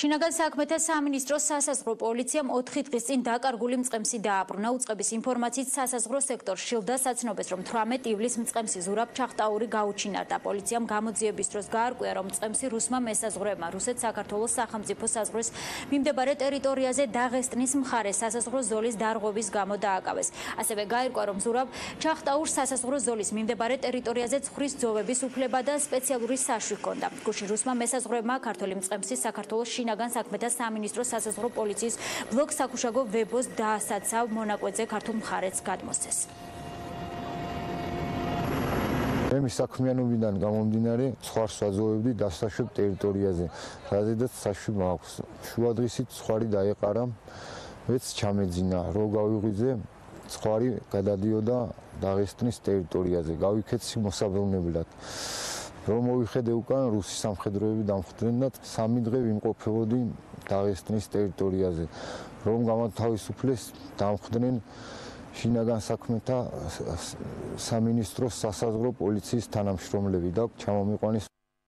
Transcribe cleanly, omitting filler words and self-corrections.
შინაგან საქმეთა სამინისტროს სასაზღვრო პოლიციამ 4 დღის წინ დაკარგული მწყემსი დააბრუნა. უწყების ინფორმაციით სასაზღვრო სექტორ შილდა საცნობს, რომ 18 ივლისს მწყემსი ზურაბ ჩახტაური გაუჩინარდა. პოლიციამ გამოძიების დროს გაარკვია, რომ მწყემსი რუსმა მესაზღვრეებმა რუსეთ-საქართველოს სახელმწიფო საზღვრის მიმდებარე ტერიტორიაზე დაღესტნის მხარეს სასაზღვრო ზოლის დარღვევის გამო დააკავეს. ასევე გაირკვა, რომ ზურაბ ჩახტაურს სასაზღვრო ზოლის მიმდებარე ტერიტორიაზე ცხრის ძოვების უფლება და სპეციალური საშვი ჰქონდა. გუშინ რუსმა მესაზღვრეებმა ქართული მწყემსი საქართველოს შინაგან საქმეთა სამინისტროს სასაზღვრო პოლიციის ბლოკ საქუშაგო ვებოს დაასაცა მონაკვეთზე ქართულ მხარეც გადმოსცეს. მე საქმიანობიდან გამომდინარე ცხვარს ვაძოვებდი დასაშვებ ტერიტორიაზე, რადგანაც საშვი მაქვს. შუადღისით ცხვარი დაეყარა, მეც ჩამეძინა, რო გავიღვიძე, ცხვარი გადადიოდა დაღესტნის ტერიტორიაზე, გავიქეთ მოსაბრუნებლად. რომ მოვიხედე უკან რუსი სამხედროები დამხვდნენ და 3 დღე ვიმყოფებოდი დაღესტნის ტერიტორიაზე. რომ გამათავისუფლეს დამხვდნენ შინაგან საქმეთა სამინისტროს სასაზღვრო პოლიციის თანამშრომლები და ჩამომიყვანეს